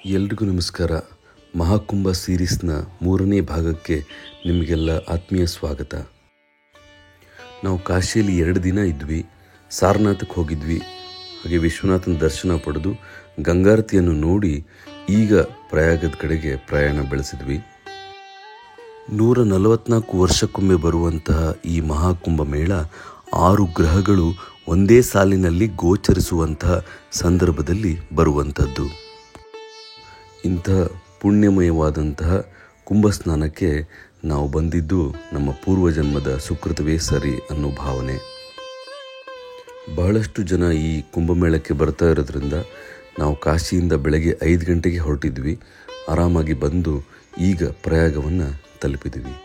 ಎಲ್ರಿಗೂ ನಮಸ್ಕಾರ. ಮಹಾಕುಂಭ ಸೀರೀಸ್ನ 3ನೇ ಭಾಗಕ್ಕೆ ನಿಮಗೆಲ್ಲ ಆತ್ಮೀಯ ಸ್ವಾಗತ. ನಾವು ಕಾಶಿಯಲ್ಲಿ 2 ದಿನ ಇದ್ವಿ. ಸಾರನಾಥಕ್ಕೆ ಹೋಗಿದ್ವಿ. ಹಾಗೆ ವಿಶ್ವನಾಥನ ದರ್ಶನ ಪಡೆದು ಗಂಗಾರತಿಯನ್ನು ನೋಡಿ ಈಗ ಪ್ರಯಾಗದ ಕಡೆಗೆ ಪ್ರಯಾಣ ಬೆಳೆಸಿದ್ವಿ. 144 ವರ್ಷಕ್ಕೊಮ್ಮೆ ಬರುವಂತಹ ಈ ಮಹಾಕುಂಭ ಮೇಳ 6 ಗ್ರಹಗಳು ಒಂದೇ ಸಾಲಿನಲ್ಲಿ ಗೋಚರಿಸುವಂತಹ ಸಂದರ್ಭದಲ್ಲಿ ಬರುವಂಥದ್ದು. ಇಂಥ ಪುಣ್ಯಮಯವಾದಂತಹ ಕುಂಭಸ್ನಾನಕ್ಕೆ ನಾವು ಬಂದಿದ್ದು ನಮ್ಮ ಪೂರ್ವಜನ್ಮದ ಸುಕೃತವೇ ಸರಿ ಅನ್ನೋ ಭಾವನೆ. ಬಹಳಷ್ಟು ಜನ ಈ ಕುಂಭಮೇಳಕ್ಕೆ ಬರ್ತಾ ಇರೋದ್ರಿಂದ ನಾವು ಕಾಶಿಯಿಂದ ಬೆಳಗ್ಗೆ 5 ಗಂಟೆಗೆ ಹೊರಟಿದ್ವಿ. ಆರಾಮಾಗಿ ಬಂದು ಈಗ ಪ್ರಯಾಗವನ್ನು ತಲುಪಿದ್ವಿ.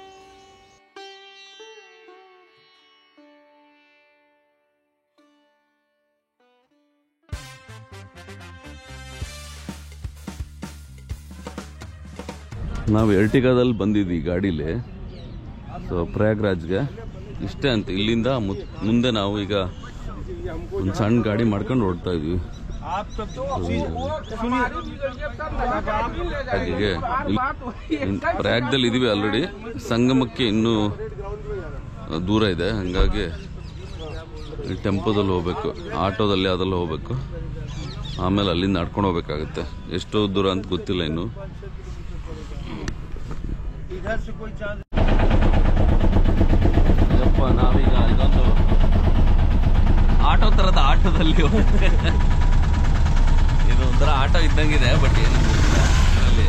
ನಾವು ಎರ್ಟಿಗಾದಲ್ಲಿ ಬಂದಿದ್ವಿ ಗಾಡೀಲಿ. ಸೊ ಪ್ರಯಾಗ್ರಾಜ್ಗೆ ಇಷ್ಟೇ ಅಂತ. ಇಲ್ಲಿಂದ ಮುಂದೆ ನಾವು ಈಗ ಒಂದು ಸಣ್ಣ ಗಾಡಿ ಮಾಡ್ಕೊಂಡು ಹೊರಡ್ತಾ ಇದ್ವಿ. ಹಾಗೆ ಪ್ರಯಾಗದಲ್ಲಿ ಇದೀವಿ ಆಲ್ರೆಡಿ. ಸಂಗಮಕ್ಕೆ ಇನ್ನೂ ದೂರ ಇದೆ, ಹಂಗಾಗಿ ಟೆಂಪೋದಲ್ಲಿ ಹೋಗ್ಬೇಕು, ಆಟೋದಲ್ಲಿ ಅದೆಲ್ಲ ಹೋಗ್ಬೇಕು. ಆಮೇಲೆ ಅಲ್ಲಿಂದ ನಡ್ಕೊಂಡು ಹೋಗ್ಬೇಕಾಗುತ್ತೆ. ಎಷ್ಟು ದೂರ ಅಂತ ಗೊತ್ತಿಲ್ಲ ಇನ್ನು. ಯಪ್ಪ, ನಾವೀಗ ಇದೊಂದು ಆಟೋ ತರದ ಆಟೋದಲ್ಲಿ ಇದು ಒಂಥರ ಆಟೋ ಇದ್ದಂಗಿದೆ, ಬಟ್ ಏನು ಅಲ್ಲಿ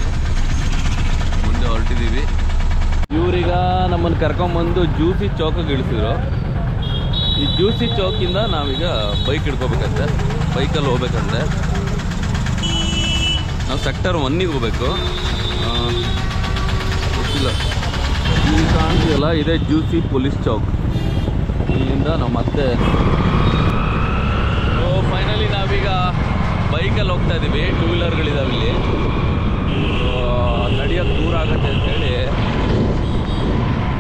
ಮುಂದೆ ಹೊರಟಿದೀವಿ. ಇವ್ರೀಗ ನಮ್ಮನ್ನು ಕರ್ಕೊಂಡ್ಬಂದು ಜ್ಯೂಸಿ ಚೌಕಿಗೆ ಇಳಿಸಿದ್ರು. ಈ ಜ್ಯೂಸಿ ಚೌಕಿಂದ ನಾವೀಗ ಬೈಕ್ ಹಿಡ್ಕೋಬೇಕಂತೆ. ಬೈಕಲ್ಲಿ ಹೋಗ್ಬೇಕಂತೆ. ನಾವು ಸೆಕ್ಟರ್ 1ಗೆ ಹೋಗ್ಬೇಕು. ಗೊತ್ತಿಲ್ಲ, ಇಲ್ಲಿ ಕಾಣ್ತಿದೆಯಲ್ಲ, ಇದೇ ಜ್ಯೂಸಿ ಪೊಲೀಸ್ ಚೌಕ್. ಇಲ್ಲಿಂದ ನಾವು ಮತ್ತೆ ಫೈನಲಿ ನಾವೀಗ ಬೈಕಲ್ಲಿ ಹೋಗ್ತಾ ಇದ್ದೀವಿ. 2 ವೀಲರ್ಗಳಿದಾವೆ ಇಲ್ಲಿ. ನಡೆಯೋಕ್ಕೆ ದೂರ ಆಗುತ್ತೆ ಅಂತೇಳಿ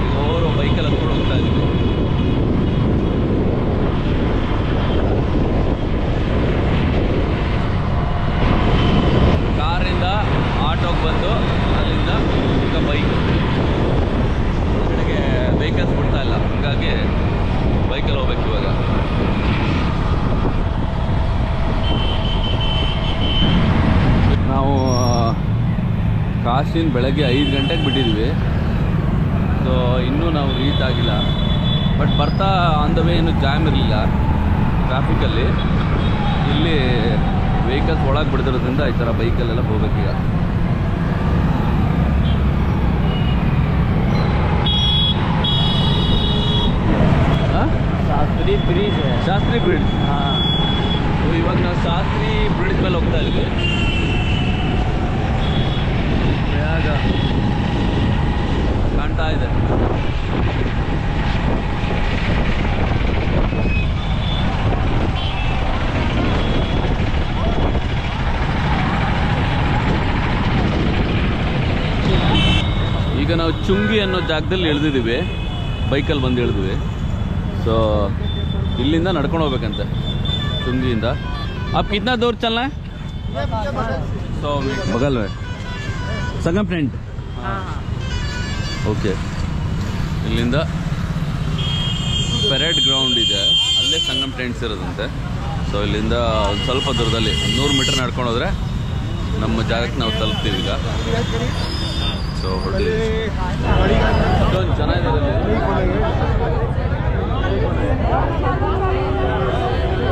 ಈಗ ಅವರು ಬೈಕಲ್ಲಿ ಹತ್ಕೊಂಡು ಹೋಗ್ತಾ ಇದ್ದೀವಿ. ಕಾರಿಂದ ಆಟೋಗೆ ಬಂದು ಅಲ್ಲಿಂದ ಈಗ ಬೈಕ್ ಕಡೆಗೆ ವೆಹಿಕಲ್ಸ್ ಬಿಡ್ತಾ ಇಲ್ಲ, ಹಾಗಾಗಿ ಬೈಕಲ್ಲಿ ಹೋಗ್ಬೇಕು ಇವಾಗ. ನಾವು ಕಾಶಿನ ಬೆಳಗ್ಗೆ 5 ಗಂಟೆಗೆ ಬಿಟ್ಟಿದ್ವಿ. ಸೊ ಇನ್ನೂ ನಾವು ರೀಚ್ ಆಗಿಲ್ಲ. ಬಟ್ ಬರ್ತಾ ಆನ್ ದ ವೇ ಇನ್ನೂ ಜಾಮ್ ಇರಲಿಲ್ಲ ಟ್ರಾಫಿಕಲ್ಲಿ. ಇಲ್ಲಿ ವೆಹಿಕಲ್ಸ್ ಒಳಗೆ ಬಿಡ್ತಿರೋದ್ರಿಂದ ಈ ಥರ ಬೈಕಲ್ಲೆಲ್ಲ ಹೋಗ್ಬೇಕೀಗ. ಶಾಸ್ತ್ರಿ ಬ್ರಿಡ್ಜ್. ಹಾಂ, ಇವಾಗ ನಾವು ಶಾಸ್ತ್ರಿ ಬ್ರಿಡ್ಜ್ ಮೇಲೆ ಹೋಗ್ತಾ ಇದ್ವಿ. ಪ್ರಯಾಗ ಕಾಣ್ತಾ ಇದೆ. ಈಗ ನಾವು ಚುಂಗಿ ಅನ್ನೋ ಜಾಗದಲ್ಲಿ ಇಳಿದಿದ್ದೀವಿ. ಬೈಕಲ್ಲಿ ಬಂದು ಇಳಿದ್ವಿ. ಸೊ ಇಲ್ಲಿಂದ ನಡ್ಕೊಂಡು ಹೋಗ್ಬೇಕಂತೆ ಚುಂಗಿಯಿಂದ. आप कितना दूर चलना है? 100 मीटर बगल में संगम टेंट. ಓಕೆ, ಇಲ್ಲಿಂದ ಪೆರೇಡ್ ಗ್ರೌಂಡ್ ಇದೆ, ಅಲ್ಲೇ ಸಂಗಮ್ ಟೆಂಟ್ಸ್ ಇರೋದಂತೆ. ಸೊ ಇಲ್ಲಿಂದ ಒಂದು ಸ್ವಲ್ಪ ದೂರದಲ್ಲಿ 100 ಮೀಟರ್ ನಡ್ಕೊಂಡು ಹೋದರೆ ನಮ್ಮ ಜಾಗಕ್ಕೆ ನಾವು ತಲುಪ್ತೀವಿ ಈಗ. ಸೊ ಹೊರಟಿದ್ದೀವಿ. ಇಷ್ಟೊಂದು ಚೆನ್ನಾಗಿದೆ.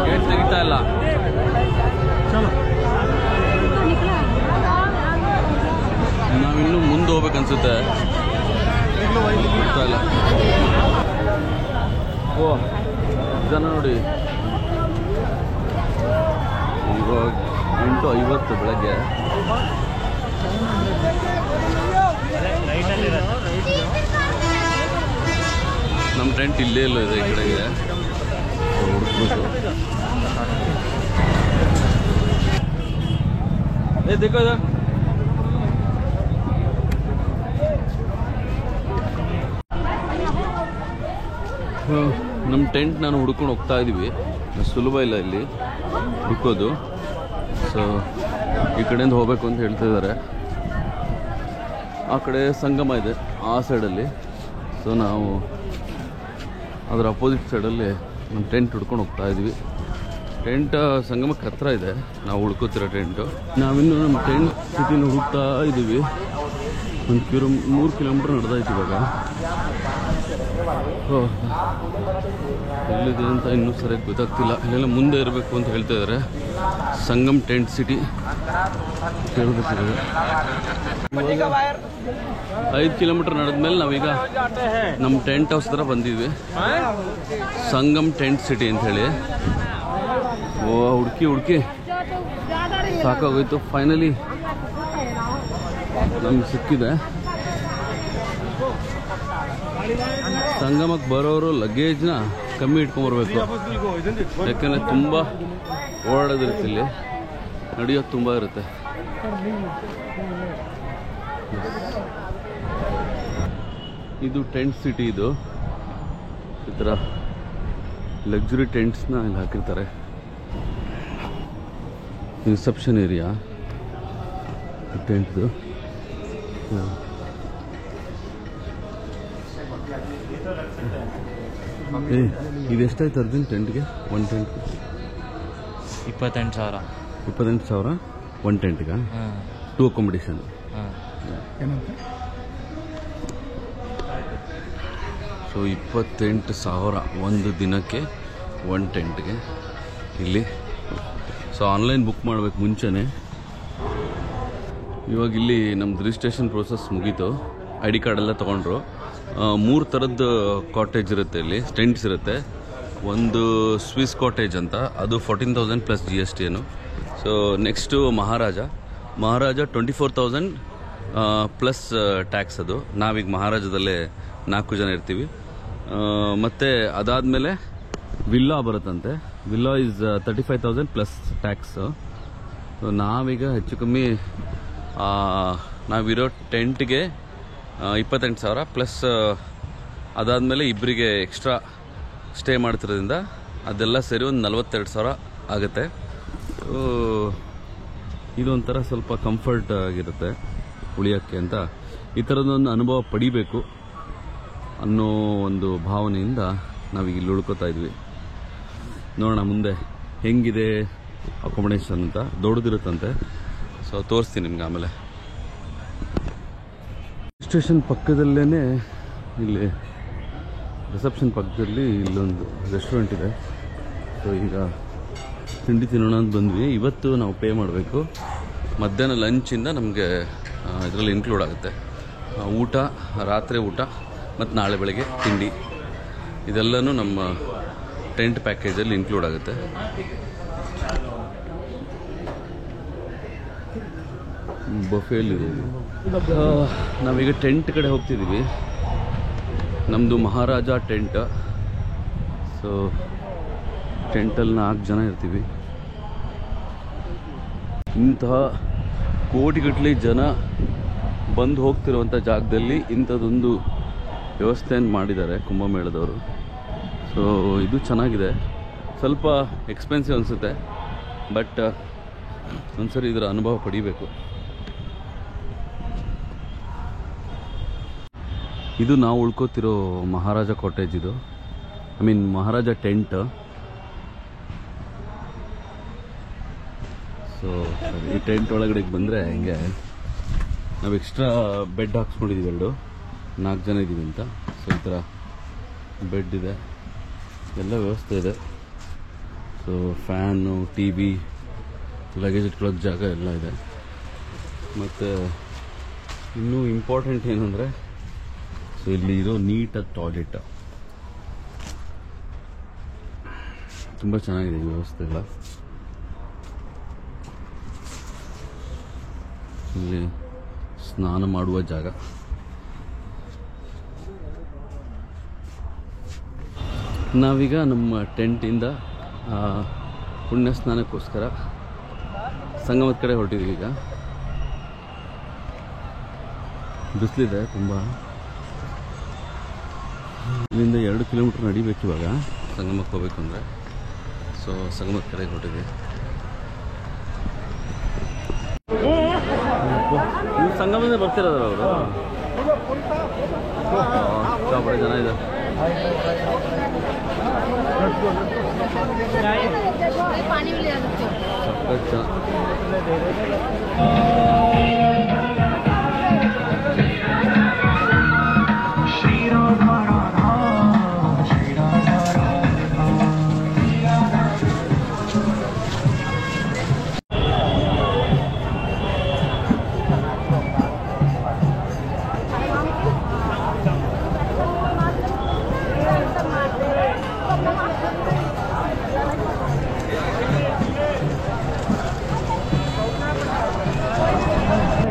ಗೇಟ್ ತೆಗಿತಾ ಇಲ್ಲ. ನಾವಿನ್ನೂ ಮುಂದೆ ಹೋಗ್ಬೇಕನ್ಸುತ್ತೆ. ಗೊತ್ತಾ ಇಲ್ಲ. ಓ ಜನ ನೋಡಿ, ಇವಾಗ 8:50 ಬೆಳಗ್ಗೆ. ನಮ್ಮ ಟೆಂಟ್ ಇಲ್ಲೇ ಇಲ್ಲ ಇದೆ, ಈ ಕಡೆಗೆ ಹುಡುಕ್ಬೇಕು. देखो इधर. ನಮ್ಮ ಟೆಂಟ್ ನಾನು ಹುಡ್ಕೊಂಡು ಹೋಗ್ತಾ ಇದ್ದೀವಿ. ಸುಲಭ ಇಲ್ಲ ಇಲ್ಲಿ ಹುಡುಕೋದು. ಸೊ ಈ ಕಡೆಯಿಂದ ಹೋಗಬೇಕು ಅಂತ ಹೇಳ್ತಾ ಇದ್ದಾರೆ. ಆ ಕಡೆ ಸಂಗಮ ಇದೆ ಆ ಸೈಡಲ್ಲಿ. ಸೊ ನಾವು ಅದರ ಅಪೋಸಿಟ್ ಸೈಡಲ್ಲಿ ಒಂದು ಟೆಂಟ್ ಹುಡ್ಕೊಂಡು ಹೋಗ್ತಾ ಇದ್ವಿ. ಟೆಂಟ್ ಸಂಗಮಕ್ಕೆ ಹತ್ರ ಇದೆ ನಾವು ಉಳ್ಕೋತಿರೋ ಟೆಂಟು. ನಾವಿನ್ನು ನಮ್ಮ ಟೆಂಟ್ ಸಿಟಿನ ಹುಡುಕ್ತಾ ಇದ್ದೀವಿ. ಒಂದು 3 ಕಿಲೋಮೀಟ್ರ್ ನಡೆದಾಯ್ತು ಇವಾಗ. ಎಲ್ಲಿದೆ ಅಂತ ಇನ್ನೂ ಸರಿಯಾಗಿ ಗೊತ್ತಾಗ್ತಿಲ್ಲ. ಇಲ್ಲೆಲ್ಲ ಮುಂದೆ ಇರಬೇಕು ಅಂತ ಹೇಳ್ತಾ ಇದ್ದಾರೆ. ಸಂಗಮ್ ಟೆಂಟ್ ಸಿಟಿ ಕೇಳಬೇಕಿದೆ. 5 ಕಿಲೋಮೀಟ್ರ್ ನಡೆದ್ಮೇಲೆ ನಾವೀಗ ನಮ್ಮ ಟೆಂಟ್ ಹೌಸ್ ಥರ ಬಂದಿದ್ವಿ. ಸಂಗಮ್ ಟೆಂಟ್ ಸಿಟಿ ಅಂತ ಹೇಳಿ. ಹುಡುಕಿ ಸಾಕಾಗೋಯ್ತು. ಫೈನಲಿ ನಮ್ಗೆ ಸಿಕ್ಕಿದೆ. ಸಂಗಮಕ್ಕೆ ಬರೋರು ಲಗೇಜ್ನ ಕಮ್ಮಿ ಇಟ್ಕೊಂಡ್ಬರ್ಬೇಕು, ಯಾಕೆಂದರೆ ತುಂಬ ಓಡಾಡೋದಿರುತ್ತೆ. ಇಲ್ಲಿ ನಡೆಯೋದು ತುಂಬ ಇರುತ್ತೆ. ಇದು ಟೆಂಟ್ ಸಿಟಿ. ಇದು ಈ ಥರ ಲಕ್ಸುರಿ ಟೆಂಟ್ಸ್ನ ಇಲ್ಲಿ ಹಾಕಿರ್ತಾರೆ. ರಿಸೆಪ್ಷನ್ ಏರಿಯಾ ಟೆಂಟ್ದು. ಇದೆಷ್ಟಾಯ್ತು ಅರ್ಜುನ್ ಟೆಂಟ್ಗೆ? ಒಂದು ಟೆಂಟ್ಗೆ 28,000. 28,000 ಒಂದು ಟೆಂಟ್ಗೆ? 2 ಅಕೊಮಿಡೇಷನ್. ಸೊ 28,000 ಒಂದು ದಿನಕ್ಕೆ ಒಂದು ಟೆಂಟ್ಗೆ ಇಲ್ಲಿ. ಸೊ ಆನ್ಲೈನ್ ಬುಕ್ ಮಾಡಬೇಕು ಮುಂಚೆನೇ. ಇವಾಗ ಇಲ್ಲಿ ನಮ್ಮದು ರಿಜಿಸ್ಟ್ರೇಷನ್ ಪ್ರೋಸೆಸ್ ಮುಗೀತು. ID ಕಾರ್ಡೆಲ್ಲ ತೊಗೊಂಡ್ರು. 3 ಥರದ್ದು ಕಾಟೇಜ್ ಇರುತ್ತೆ ಇಲ್ಲಿ, ಟೆಂಟ್ಸ್ ಇರುತ್ತೆ. ಒಂದು ಸ್ವಿಸ್ ಕಾಟೇಜ್ ಅಂತ, ಅದು 14,000 ಪ್ಲಸ್ GST ಏನು. So next Maharaja 24,000 plus tax. ಅದು ನಾವೀಗ ಮಹಾರಾಜದಲ್ಲೇ 4 ಜನ ಇರ್ತೀವಿ. ಮತ್ತು ಅದಾದಮೇಲೆ ವಿಲ್ಲಾ ಬರುತ್ತಂತೆ. Villa is 35,000 plus tax. So ನಾವೀಗ ಹೆಚ್ಚು ಕಮ್ಮಿ ನಾವಿರೋ ಟೆಂಟ್ಗೆ 28,000 ಪ್ಲಸ್ ಅದಾದಮೇಲೆ ಇಬ್ಬರಿಗೆ ಎಕ್ಸ್ಟ್ರಾ ಸ್ಟೇ ಮಾಡ್ತಿರೋದ್ರಿಂದ ಅದೆಲ್ಲ ಸೇರಿ ಒಂದು 42,000 ಆಗುತ್ತೆ. ಇದೊಂಥರ ಸ್ವಲ್ಪ ಕಂಫರ್ಟ್ ಆಗಿರುತ್ತೆ ಉಳಿಯೋಕ್ಕೆ ಅಂತ. ಈ ಥರದೊಂದು ಅನುಭವ ಪಡಿಬೇಕು ಅನ್ನೋ ಒಂದು ಭಾವನೆಯಿಂದ ನಾವೀಗ ಇಲ್ಲಿ ಉಳ್ಕೋತಾ ಇದ್ವಿ. ನೋಡೋಣ ಮುಂದೆ ಹೆಂಗಿದೆ ಅಕೊಮಡೇಷನ್ ಅಂತ. ದೊಡ್ಡದಿರುತ್ತಂತೆ. ಸೊ ತೋರಿಸ್ತೀನಿ ನಿಮ್ಗೆ ಆಮೇಲೆ. ಸ್ಟೇಷನ್ ಪಕ್ಕದಲ್ಲೇ ಇಲ್ಲಿ ರಿಸೆಪ್ಷನ್ ಪಕ್ಕದಲ್ಲಿ ಇಲ್ಲೊಂದು ರೆಸ್ಟೋರೆಂಟ್ ಇದೆ. ಸೊ ಈಗ ತಿಂಡಿ ತಿನ್ನೋಣ ಅಂತ ಬಂದ್ವಿ. ಇವತ್ತು ನಾವು ಪೇ ಮಾಡಬೇಕು. ಮಧ್ಯಾಹ್ನ ಲಂಚಿಂದ ನಮಗೆ ಇದರಲ್ಲಿ ಇನ್ಕ್ಲೂಡ್ ಆಗುತ್ತೆ. ಊಟ, ರಾತ್ರಿ ಊಟ ಮತ್ತು ನಾಳೆ ಬೆಳಗ್ಗೆ ತಿಂಡಿ ಇದೆಲ್ಲನೂ ನಮ್ಮ ಟೆಂಟ್ ಪ್ಯಾಕೇಜಲ್ಲಿ ಇನ್ಕ್ಲೂಡ್ ಆಗುತ್ತೆ. ಬಫೆಯಲ್ಲಿ ನಾವೀಗ ಟೆಂಟ್ ಕಡೆ ಹೋಗ್ತಿದ್ದೀವಿ. ನಮ್ಮದು ಮಹಾರಾಜ ಟೆಂಟ್. ಸೊ ಟೆಂಟಲ್ಲಿ 4 ಜನ ಇರ್ತೀವಿ. ಇಂತಹ ಕೋಟಿಗಟ್ಟಲೆ ಜನ ಬಂದು ಹೋಗ್ತಿರುವಂಥ ಜಾಗದಲ್ಲಿ ಇಂಥದ್ದೊಂದು ವ್ಯವಸ್ಥೆಯನ್ನು ಮಾಡಿದ್ದಾರೆ ಕುಂಭಮೇಳದವರು. ಸೊ ಇದು ಚೆನ್ನಾಗಿದೆ. ಸ್ವಲ್ಪ ಎಕ್ಸ್ಪೆನ್ಸಿವ್ ಅನಿಸುತ್ತೆ, ಬಟ್ ಒಂದ್ಸರಿ ಇದರ ಅನುಭವ ಪಡಿಬೇಕು. ಇದು ನಾವು ಉಳ್ಕೋತಿರೋ ಮಹಾರಾಜ ಕಾಟೇಜ್. ಇದು ಮಹಾರಾಜ ಟೆಂಟ್. ಸೊ ಈ ಟೆಂಟ್ ಒಳಗಡೆ ಬಂದರೆ ಹಿಂಗೆ ನಾವು ಎಕ್ಸ್ಟ್ರಾ ಬೆಡ್ ಹಾಕ್ಸ್ಕೊಂಡಿದ್ದೀವಿ. 4 ಜನ ಇದ್ದೀವಿ ಅಂತ. ಸೊ ಈ ಥರ ಬೆಡ್ ಇದೆ, ಎಲ್ಲ ವ್ಯವಸ್ಥೆ ಇದೆ. ಸೊ ಫ್ಯಾನು, TV, ಲಗೇಜ್ ಇಟ್ಕೊಳ್ಳೋಕೆ ಜಾಗ ಎಲ್ಲ ಇದೆ. ಮತ್ತು ಇನ್ನೂ ಇಂಪಾರ್ಟೆಂಟ್ ಏನಂದರೆ, ಸೊ ಇಲ್ಲಿ ಇರೋ ನೀಟಾದ ಟಾಯ್ಲೆಟ್ ತುಂಬ ಚೆನ್ನಾಗಿದೆ. ಈ ವ್ಯವಸ್ಥೆ ಎಲ್ಲ ಇಲ್ಲಿ ಸ್ನಾನ ಮಾಡುವ ಜಾಗ. ನಾವೀಗ ನಮ್ಮ ಟೆಂಟಿಂದ ಪುಣ್ಯ ಸ್ನಾನಕ್ಕೋಸ್ಕರ ಸಂಗಮದ ಕಡೆ ಹೊರಟಿದ್ದೀವಿ. ಈಗ ಬಿಸಿಲಿದೆ ತುಂಬ. ಇಲ್ಲಿಂದ 2 ಕಿಲೋಮೀಟ್ರ್ ನಡಿಬೇಕು ಇವಾಗ ಸಂಗಮಕ್ಕೆ ಹೋಗ್ಬೇಕು ಅಂದರೆ. ಸೊ ಸಂಗಮದ ಕಡೆ ಹೊರಟಿದ್ದೀವಿ. ನೀವು ಸಂಗಮದಿಂದ ಬರ್ತಿರೋದ್ರ ಅವರು? ಸಿಕ್ಕಾಪಟ್ಟೆ ಜನ ಇದೆ. ಸಖತ್ ಜನ.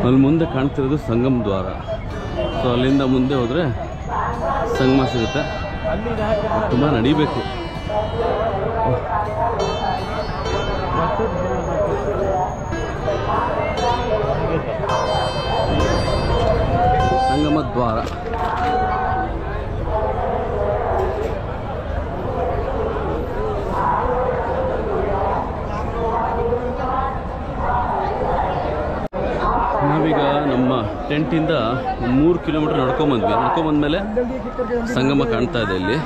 ಅಲ್ಲಿ ಮುಂದೆ ಕಾಣ್ತಿರೋದು ಸಂಗಮ ದ್ವಾರ. ಸೊ ಅಲ್ಲಿಂದ ಮುಂದೆ ಹೋದರೆ ಸಂಗಮ ಸಿಗುತ್ತೆ. ತುಂಬ ನಡಿಬೇಕು. ಸಂಗಮ ದ್ವಾರ. ನಾವೀಗ ನಮ್ಮ ಟೆಂಟಿಂದ 3 ಕಿಲೋಮೀಟರ್ ನಡ್ಕೊಂಬಂದ್ವಿ. ನಡ್ಕೊಂಬಂದ್ಮೇಲೆ ಸಂಗಮ ಕಾಣ್ತಾ ಇದೆ. ಇಲ್ಲಿ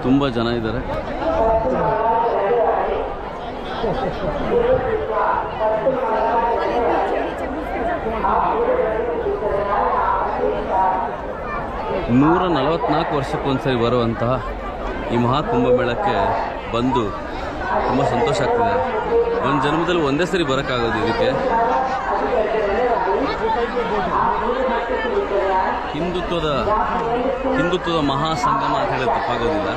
ತುಂಬ ಜನ ಇದ್ದಾರೆ. ನೂರ 44 ವರ್ಷಕ್ಕೊಂದ್ಸರಿ ಬರುವಂತಹ ಈ ಮಹಾಕುಂಭಮೇಳಕ್ಕೆ ಬಂದು ತುಂಬ ಸಂತೋಷ ಆಗ್ತಿದೆ. ಒಂದು ಜನ್ಮದಲ್ಲಿ ಒಂದೇ ಸರಿ ಬರೋಕ್ಕಾಗೋದು ಇದಕ್ಕೆ. ಹಿಂದುತ್ವದ ಮಹಾಸಂಗಮ ಅಂತ ಹೇಳಿ ತಪ್ಪಾಗೋದಿಲ್ಲ.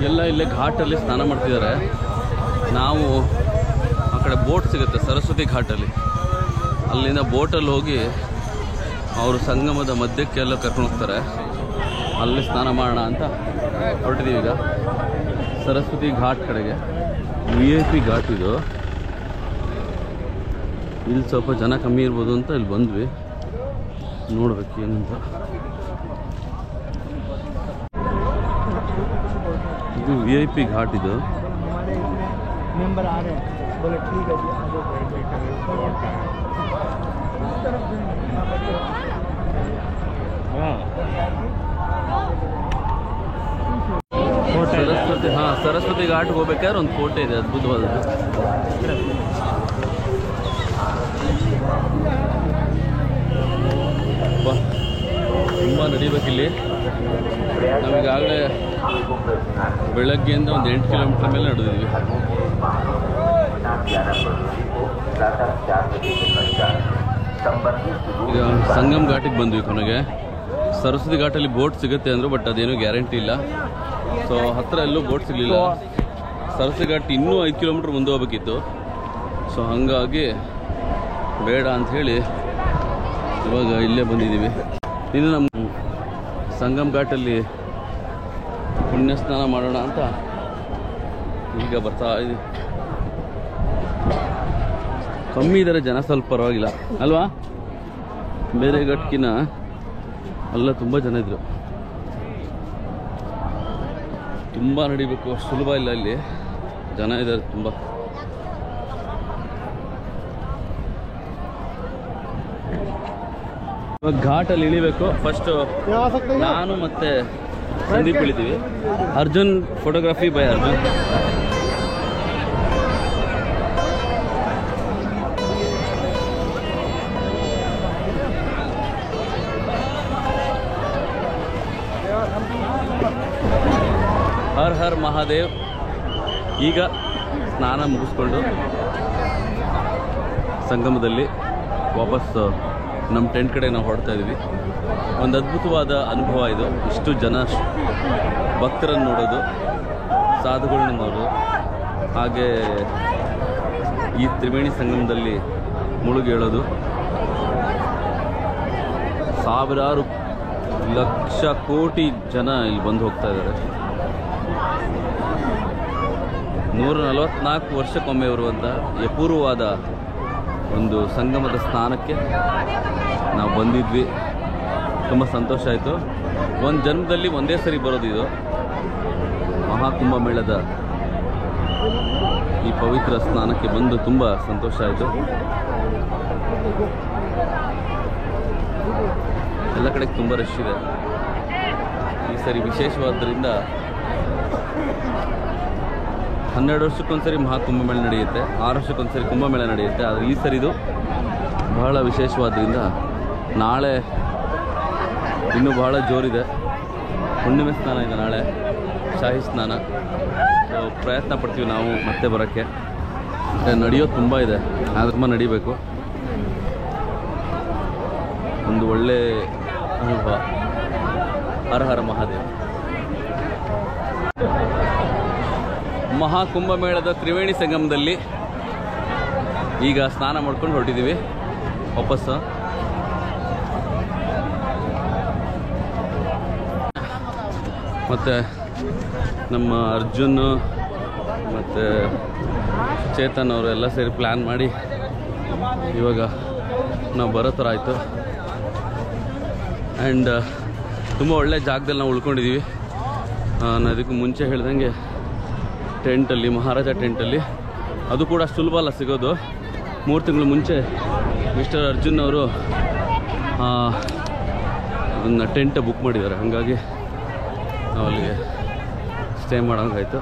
ಎಲ್ಲ ಇಲ್ಲೇ ಘಾಟಲ್ಲಿ ಸ್ನಾನ ಮಾಡ್ತಿದ್ದಾರೆ. ನಾವು ಆ ಕಡೆ ಬೋಟ್ ಸಿಗುತ್ತೆ ಸರಸ್ವತಿ ಘಾಟಲ್ಲಿ, ಅಲ್ಲಿಂದ ಬೋಟಲ್ಲಿ ಹೋಗಿ ಅವರು ಸಂಗಮದ ಮಧ್ಯಕ್ಕೆಲ್ಲ ಕರ್ಕೊಂಡು ಹೋಗ್ತಾರೆ. ಅಲ್ಲಿ ಸ್ನಾನ ಮಾಡೋಣ ಅಂತ ಹೊರಟಿದ್ದೀವಿ ಈಗ ಸರಸ್ವತಿ ಘಾಟ್ ಕಡೆಗೆ. VIP ಘಾಟ್ ಇದು. ಇಲ್ಲಿ ಸ್ವಲ್ಪ ಜನ ಕಮ್ಮಿ ಇರ್ಬೋದು ಅಂತ ಇಲ್ಲಿ ಬಂದ್ವಿ. ನೋಡ್ಬೇಕು ಏನಂತ. ಇದು VIP ಘಾಟ್ ಇದು. ಸರಸ್ವತಿ ಸರಸ್ವತಿ ಘಾಟ್ಗೆ ಹೋಗ್ಬೇಕಾದ್ರೆ ಒಂದು ಕೋಟೆ ಇದೆ ಅದ್ಭುತವಾದದ್ದು. ತುಂಬ ನಡಿಬೇಕಿಲ್ಲಿ. ನಾವೀಗಾಗಲೇ ಬೆಳಗ್ಗೆಯಿಂದ ಒಂದು 8 ಕಿಲೋಮೀಟರ್ ಮೇಲೆ ನಡೆದಿದ್ವಿ. ಈಗ ಸಂಗಮ್ ಘಾಟಿಗೆ ಬಂದ್ವಿ ಕೊನೆಗೆ. ಸರಸ್ವತಿ ಘಾಟಲ್ಲಿ ಬೋಟ್ ಸಿಗುತ್ತೆ ಅಂದರು, ಬಟ್ ಅದೇನೂ ಗ್ಯಾರಂಟಿ ಇಲ್ಲ. ಸೊ ಹತ್ತಿರ ಎಲ್ಲೂ ಬೋಟ್ ಸಿಗಲಿಲ್ಲ. ಸರಸ್ವತಿ ಘಾಟ್ ಇನ್ನೂ 5 ಕಿಲೋಮೀಟ್ರ್ ಮುಂದೆ ಹೋಗ್ಬೇಕಿತ್ತು. ಸೊ ಹಾಗಾಗಿ ಬೇಡ ಅಂಥೇಳಿ ಇವಾಗ ಇಲ್ಲೇ ಬಂದಿದ್ದೀವಿ. ಇದು ನಮ್ಮ ಸಂಗಮ್ ಘಾಟಲ್ಲಿ ಪುಣ್ಯ ಸ್ನಾನ ಮಾಡೋಣ ಅಂತ ಈಗ ಬರ್ತಾ ಇದ್ದೀವಿ. ಕಮ್ಮಿ ಇದ್ದಾರೆ ಜನ, ಸ್ವಲ್ಪ ಪರವಾಗಿಲ್ಲ ಅಲ್ವಾ? ಬೇರೆ ಘಾಟ್ಕಿನ ಅಲ್ಲ ತುಂಬ ಜನ ಇದ್ರು. ತುಂಬ ನಡಿಬೇಕು, ಅಷ್ಟು ಸುಲಭ ಇಲ್ಲ. ಇಲ್ಲಿ ಜನ ಇದ್ದಾರೆ ತುಂಬ. ಇವಾಗ ಘಾಟಲ್ಲಿ ಇಳಿಬೇಕು. ಫಸ್ಟ್ ನಾನು ಮತ್ತೆ ಸಂದೀಪ್ ಇಳಿತೀವಿ. Arjun photography by Arjun. ಹರ್ ಹರ್ ಮಹಾದೇವ್. ಈಗ ಸ್ನಾನ ಮುಗಿಸ್ಕೊಂಡು ಸಂಗಮದಲ್ಲಿ ವಾಪಸ್ ನಮ್ಮ ಟೆಂಟ್ ಕಡೆ ನಾವು ಹೊರಡ್ತಾ ಇದ್ದೀವಿ. ಒಂದು ಅದ್ಭುತವಾದ ಅನುಭವ ಇದು. ಇಷ್ಟು ಜನ ಭಕ್ತರನ್ನು ನೋಡೋದು, ಸಾಧುಗಳನ್ನ ನೋಡೋದು, ಹಾಗೆ ಈ ತ್ರಿವೇಣಿ ಸಂಗಮದಲ್ಲಿ ಮುಳುಗೇಳೋದು. ಸಾವಿರಾರು ಲಕ್ಷ ಕೋಟಿ ಜನ ಇಲ್ಲಿ ಬಂದು ಹೋಗ್ತಾ ಇದ್ದಾರೆ. 144 ವರ್ಷಕ್ಕೊಮ್ಮೆ ಬರುವಂಥ ಅಪೂರ್ವವಾದ ಒಂದು ಸಂಗಮದ ಸ್ಥಾನಕ್ಕೆ ನಾವು ಬಂದಿದ್ವಿ. ತುಂಬ ಸಂತೋಷ ಆಯಿತು. ಒಂದು ಜನ್ಮದಲ್ಲಿ ಒಂದೇ ಸರಿ ಬರೋದು ಇದು ಮಹಾಕುಂಭಮೇಳದ ಈ ಪವಿತ್ರ ಸ್ನಾನಕ್ಕೆ ಬಂದು ತುಂಬ ಸಂತೋಷ ಆಯಿತು. ಎಲ್ಲ ಕಡೆಗೆ ತುಂಬ ರಶ್ ಇದೆ. ಈ ಸರಿ ವಿಶೇಷವಾದ್ದರಿಂದ 12 ವರ್ಷಕ್ಕೊಂದ್ಸರಿ ಮಹಾಕುಂಭಮೇಳ ನಡೆಯುತ್ತೆ, 6 ವರ್ಷಕ್ಕೊಂದ್ಸರಿ ಕುಂಭಮೇಳ ನಡೆಯುತ್ತೆ. ಆದರೆ ಈ ಸರಿದು ಬಹಳ ವಿಶೇಷವಾದ್ದರಿಂದ ನಾಳೆ ಇನ್ನೂ ಬಹಳ ಜೋರಿದೆ. ಹುಣ್ಣಿಮೆ ಸ್ನಾನ ಇದೆ ನಾಳೆ, ಶಾಹಿ ಸ್ನಾನ. ಸೊ ಪ್ರಯತ್ನ ಪಡ್ತೀವಿ ನಾವು ಮತ್ತೆ ಬರೋಕ್ಕೆ. ನಡೆಯೋದು ತುಂಬ ಇದೆ, ಆದ್ರೂ ನಡಿಬೇಕು. ಒಂದು ಒಳ್ಳೆ ಅನುಭವ. ಹರ ಹರ ಮಹಾದೇವ. ಮಹಾಕುಂಭಮೇಳದ ತ್ರಿವೇಣಿ ಸಂಗಮದಲ್ಲಿ ಈಗ ಸ್ನಾನ ಮಾಡ್ಕೊಂಡು ಹೊರಟಿದ್ದೀವಿ ವಾಪಸ್ಸು. ಮತ್ತು ನಮ್ಮ ಅರ್ಜುನ್ ಮತ್ತು ಚೇತನ್ ಅವರು ಎಲ್ಲ ಸೇರಿ ಪ್ಲ್ಯಾನ್ ಮಾಡಿ ಇವಾಗ ನಾವು ಬರೋ ಥರ ಆಯಿತು. ಆ್ಯಂಡ್ ತುಂಬ ಒಳ್ಳೆ ಜಾಗದಲ್ಲಿ ನಾವು ಉಳ್ಕೊಂಡಿದ್ದೀವಿ. ನಾನು ಅದಕ್ಕೂ ಮುಂಚೆ ಹೇಳ್ದಂಗೆ ಟೆಂಟಲ್ಲಿ, ಮಹಾರಾಜ ಟೆಂಟಲ್ಲಿ. ಅದು ಕೂಡ ಸುಲಭ ಅಲ್ಲ ಸಿಗೋದು. 3 ತಿಂಗಳು ಮುಂಚೆ ಮಿಸ್ಟರ್ ಅರ್ಜುನ್ ಅವರು ಅದನ್ನು ಟೆಂಟ್ ಬುಕ್ ಮಾಡಿದ್ದಾರೆ. ಹಾಗಾಗಿ ನಾವು ಅಲ್ಲಿಗೆ ಸ್ಟೇ ಮಾಡೋಂಗಾಯಿತು.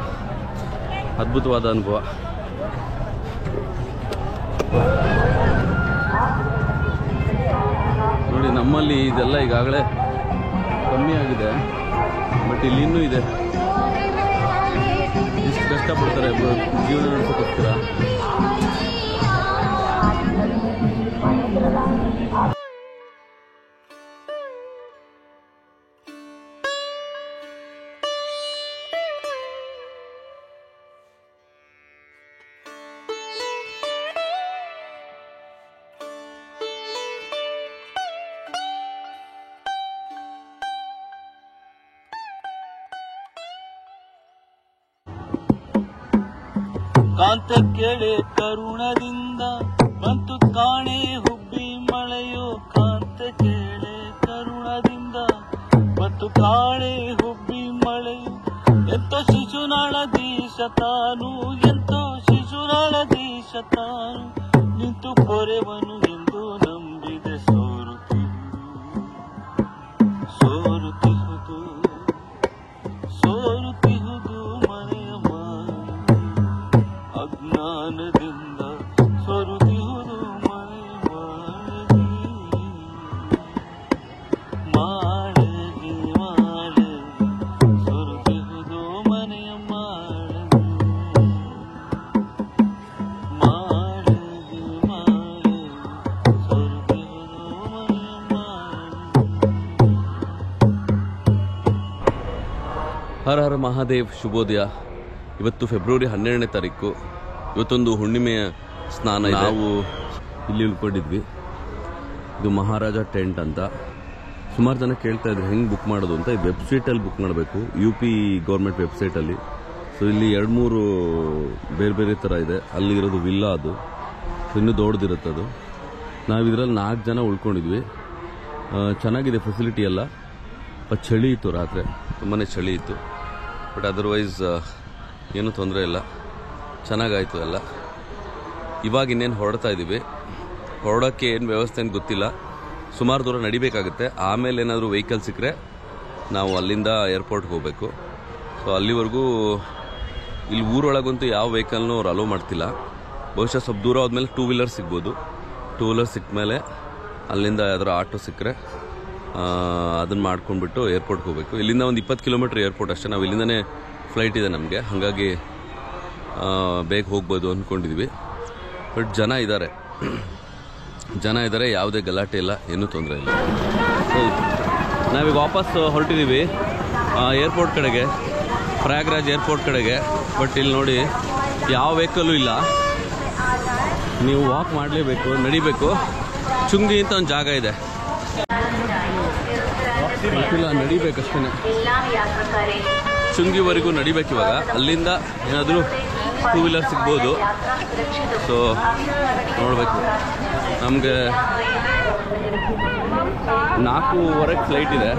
ಅದ್ಭುತವಾದ ಅನುಭವ. ನೋಡಿ, ನಮ್ಮಲ್ಲಿ ಇದೆಲ್ಲ ಈಗಾಗಲೇ ಕಮ್ಮಿ ಆಗಿದೆ, ಬಟ್ ಇಲ್ಲಿ ಇನ್ನೂ ಇದೆ. ಇಷ್ಟು ಕಷ್ಟಪಡ್ತಾರೆ ಜೀವನ ನಡೆಸೋಕ್ಕೋಸ್ಕರ. ಕಾಂತ ಕೆಳೆ ಕರುಣದಿಂದ ಬಂತು ಕಾಣೆ ಹುಬ್ಬಿ ಮಳೆಯೋ. ಕಾಂತ ಕೆಳೆ ಕರುಣದಿಂದ ಬಂತು ಕಾಣೆ ಹುಬ್ಬಿ ಮಳೆಯೋ. ಎಂತೋ ಶಿಶುನಾಳ ದೇಶ ತಾನು, ಎಂತೋ ಶಿಶುನಾಳ ದೇಶ ತಾನು. ನಿಂತು ಪೊರೆವನು ಎಂದು ನಂಬಿದೆ ಸೋರುತ್ತಿಹುದು ಮನೆಯ ಅಜ್ಞಾನದಿಂದ ಸೊರುತ್ತಿಹುದು ಮನೆಯ ಮಾಳಗೆ ಸೊರುತ್ತಿಹುದು ಮನೆಯ ಮಾಳಗೆ ಸೊರುತ್ತಿಹುದು ಮನೆಯ. ಹರ ಹರ ಮಹಾದೇವ್. ಶುಭೋದಯ. ಇವತ್ತು ಫೆಬ್ರವರಿ 12ನೇ ತಾರೀಕು. ಇವತ್ತೊಂದು ಹುಣ್ಣಿಮೆಯ ಸ್ನಾನ. ನಾವು ಇಲ್ಲಿ ಉಳ್ಕೊಂಡಿದ್ವಿ. ಇದು ಮಹಾರಾಜ ಟೆಂಟ್ ಅಂತ. ಸುಮಾರು ಜನ ಕೇಳ್ತಾ ಇದ್ರು ಹೆಂಗೆ ಬುಕ್ ಮಾಡೋದು ಅಂತ. ಈ ವೆಬ್ಸೈಟಲ್ಲಿ ಬುಕ್ ಮಾಡಬೇಕು, UP ಗೌರ್ಮೆಂಟ್ ವೆಬ್ಸೈಟಲ್ಲಿ. ಸೊ ಇಲ್ಲಿ 2-3 ಬೇರೆ ಬೇರೆ ಥರ ಇದೆ. ಅಲ್ಲಿರೋದು ವಿಲ್ಲಾ, ಅದು ಇನ್ನೂ ದೊಡ್ಡದಿರುತ್ತೆ ಅದು. ನಾವು ಇದರಲ್ಲಿ 4 ಜನ ಉಳ್ಕೊಂಡಿದ್ವಿ. ಚೆನ್ನಾಗಿದೆ ಫೆಸಿಲಿಟಿ ಎಲ್ಲ. ಚಳಿ ಇತ್ತು, ರಾತ್ರಿ ತುಂಬಾ ಚಳಿ ಇತ್ತು. ಬಟ್ ಅದರ್ವೈಸ್ ಏನೂ ತೊಂದರೆ ಇಲ್ಲ, ಚೆನ್ನಾಗಾಯಿತು ಎಲ್ಲ. ಇವಾಗ ಇನ್ನೇನು ಹೊರಡ್ತಾ ಇದ್ದೀವಿ. ಹೊರಡೋಕ್ಕೆ ಏನು ವ್ಯವಸ್ಥೆ ಅಂತ ಗೊತ್ತಿಲ್ಲ. ಸುಮಾರು ದೂರ ನಡಿಬೇಕಾಗುತ್ತೆ. ಆಮೇಲೆ ಏನಾದರೂ ವೆಹಿಕಲ್ ಸಿಕ್ಕರೆ ನಾವು ಅಲ್ಲಿಂದ ಏರ್ಪೋರ್ಟ್ಗೆ ಹೋಗಬೇಕು. ಸೊ ಅಲ್ಲಿವರೆಗೂ ಇಲ್ಲಿ ಊರೊಳಗಂತೂ ಯಾವ ವೆಹಿಕಲ್ನೂ ಅವ್ರು ಅಲೋ ಮಾಡ್ತಿಲ್ಲ. ಬಹುಶಃ ಸ್ವಲ್ಪ ದೂರ ಹೋದ್ಮೇಲೆ 2 ವೀಲರ್ ಸಿಗ್ಬೋದು. 2 ವೀಲರ್ ಸಿಕ್ಕ ಮೇಲೆ ಅಲ್ಲಿಂದ ಯಾವ್ದಾರು ಆಟೋ ಸಿಕ್ಕರೆ ಅದನ್ನು ಮಾಡ್ಕೊಂಡ್ಬಿಟ್ಟು ಏರ್ಪೋರ್ಟ್ಗೆ ಹೋಗಬೇಕು. ಇಲ್ಲಿಂದ ಒಂದು 20 ಕಿಲೋಮೀಟ್ರ್ ಏರ್ಪೋರ್ಟ್ ಅಷ್ಟೇ. ನಾವು ಇಲ್ಲಿಂದನೇ ಫ್ಲೈಟ್ ಇದೆ ನಮಗೆ, ಹಾಗಾಗಿ ಬೇಗ ಹೋಗ್ಬೋದು ಅಂದ್ಕೊಂಡಿದ್ವಿ. ಬಟ್ ಜನ ಇದ್ದಾರೆ, ಯಾವುದೇ ಗಲಾಟೆ ಇಲ್ಲ, ಏನೂ ತೊಂದರೆ ಇಲ್ಲ. ನಾವೀಗ ವಾಪಸ್ ಹೊರಟಿದ್ದೀವಿ ಏರ್ಪೋರ್ಟ್ ಕಡೆಗೆ, ಪ್ರಯಾಗ್ರಾಜ್ ಏರ್ಪೋರ್ಟ್ ಕಡೆಗೆ. ಬಟ್ ಇಲ್ಲಿ ನೋಡಿ ಯಾವ ವೆಹಿಕಲ್ಲೂ ಇಲ್ಲ. ನೀವು ವಾಕ್ ಮಾಡಲೇಬೇಕು, ನಡಿಬೇಕು. ಚುಂಗಿ ಅಂತ ಒಂದು ಜಾಗ ಇದೆ, ಗೊತ್ತಿಲ್ಲ, ನಡಿಬೇಕಷ್ಟೇ. ಚುಂಗಿವರೆಗೂ ನಡಿಬೇಕು. ಇವಾಗ ಅಲ್ಲಿಂದ ಏನಾದರೂ ಟೂ ವೀಲರ್ ಸಿಗ್ಬೋದು. ಸೊ ನೋಡಬೇಕು. ನಮಗೆ 4:15 ಫ್ಲೈಟ್ ಇದೆ.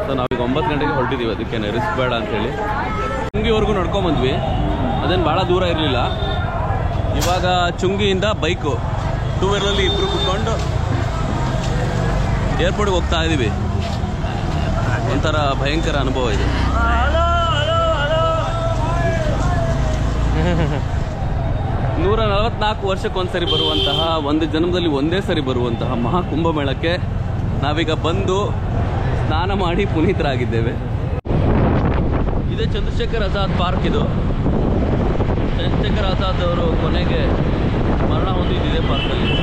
ಸೊ ನಾವೀಗ 9 ಗಂಟೆಗೆ ಹೊರಟಿದ್ದೀವಿ. ಅದಕ್ಕೆ ರಿಸ್ಕ್ ಬೇಡ ಅಂಥೇಳಿ ಚುಂಗಿವರೆಗೂ ನಡ್ಕೊಂಬಂದ್ವಿ. ಅದೇನು ಭಾಳ ದೂರ ಇರಲಿಲ್ಲ. ಇವಾಗ ಚುಂಗಿಯಿಂದ ಬೈಕು, ಟೂ ವೀಲರಲ್ಲಿ ಇಬ್ಬರು ಕುತ್ಕೊಂಡು ಏರ್ಪೋರ್ಟ್ಗೆ ಹೋಗ್ತಾ ಇದ್ದೀವಿ. ಒಂಥರ ಭಯಂಕರ ಅನುಭವ ಇದೆ. 144 ವರ್ಷಕ್ಕೊಂದ್ಸರಿ ಬರುವಂತಹ, ಒಂದು ಜನ್ಮದಲ್ಲಿ ಒಂದೇ ಸರಿ ಬರುವಂತಹ ಮಹಾಕುಂಭಮೇಳಕ್ಕೆ ನಾವೀಗ ಬಂದು ಸ್ನಾನ ಮಾಡಿ ಪುನೀತರಾಗಿದ್ದೇವೆ. ಇದೇ ಚಂದ್ರಶೇಖರ್ ಆಜಾದ್ ಪಾರ್ಕ್. ಇದು ಚಂದ್ರಶೇಖರ್ ಆಜಾದ್ ಅವರು ಕೊನೆಗೆ ಮರಣ ಹೊಂದಿದ್ದಿದೆ ಪಾರ್ಕಲ್ಲಿ.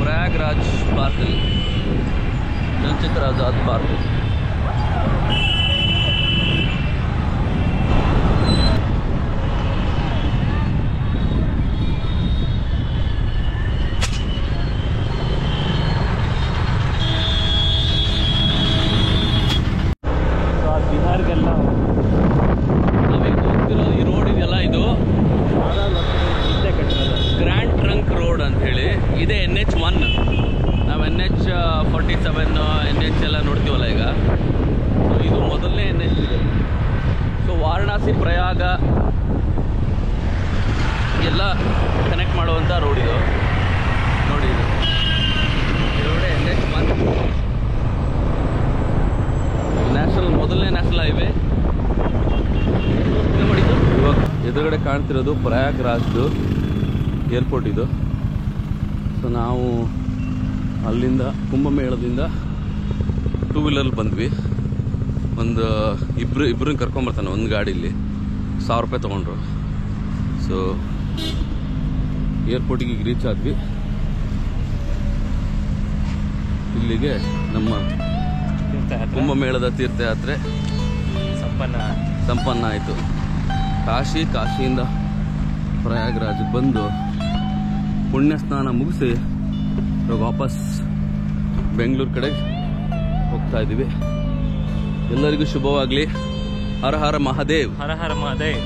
ಪ್ರಯಾಗ್ರಾಜ್ ಪಾರ್ಕಲ್ಲಿ ಚಂದ್ರಶೇಖರ್ ಆಜಾದ್ ಪಾರ್ಕ್. ಬಿಹಾರ್ಗೆಲ್ಲ ನಾವೀಗ ಹೋಗ್ತಿರೋ ಈ ರೋಡ್ ಇದೆಯಲ್ಲ, ಇದು ಗ್ರ್ಯಾಂಡ್ ಟ್ರಂಕ್ ರೋಡ್ ಅಂತ ಹೇಳಿ ಇದೆ. NH1. ನಾವು NH47 NH ಎಲ್ಲ ನೋಡ್ತೀವಲ್ಲ ಈಗ. ಸೊ ಇದು ಮೊದಲನೇ NH ಇದೆ. ಸೊ ವಾರಣಾಸಿ, ಪ್ರಯಾಗ ಎಲ್ಲ ಕನೆಕ್ಟ್ ಮಾಡುವಂಥ ರೋಡ್ ಇದು. ನೋಡಿ, ಇದು ರೋಡೇ NH1 ನ್ಯಾಷನಲ್, ಮೊದಲನೇ ನ್ಯಾಷನಲ್ ಹೈವೇ. ಇವಾಗ ಎದುರುಗಡೆ ಕಾಣ್ತಿರೋದು ಪ್ರಯಾಗ್ರಾಜ್ದು ಏರ್ಪೋರ್ಟ್ ಇದು. ಸೊ ನಾವು ಅಲ್ಲಿಂದ ಕುಂಭಮೇಳದಿಂದ ಟೂ ವೀಲರ್ ಬಂದ್ವಿ. ಒಂದು ಇಬ್ಬರನ್ನ ಕರ್ಕೊಂಬರ್ತಾನೆ ಒಂದು ಗಾಡೀಲಿ. 1000 ರೂಪಾಯಿ ತೊಗೊಂಡ್ರು. ಸೊ ಏರ್ಪೋರ್ಟಿಗೆ ಈಗ ರೀಚ್ ಆದ್ವಿ. ಇಲ್ಲಿಗೆ ನಮ್ಮ ಕುಂಭಮೇಳದ ತೀರ್ಥಯಾತ್ರೆ ಸಂಪನ್ನ ಆಯಿತು. ಕಾಶಿಯಿಂದ ಪ್ರಯಾಗ್ರಾಜ್ಗೆ ಬಂದು ಪುಣ್ಯ ಸ್ನಾನ ಮುಗಿಸಿ ಇವಾಗ ವಾಪಸ್ ಬೆಂಗಳೂರು ಕಡೆ ಹೋಗ್ತಾ ಇದ್ದೀವಿ. ಎಲ್ಲರಿಗೂ ಶುಭವಾಗಲಿ. ಹರ ಹರ ಮಹಾದೇವ್. ಹರ ಹರ ಮಹಾದೇವ್.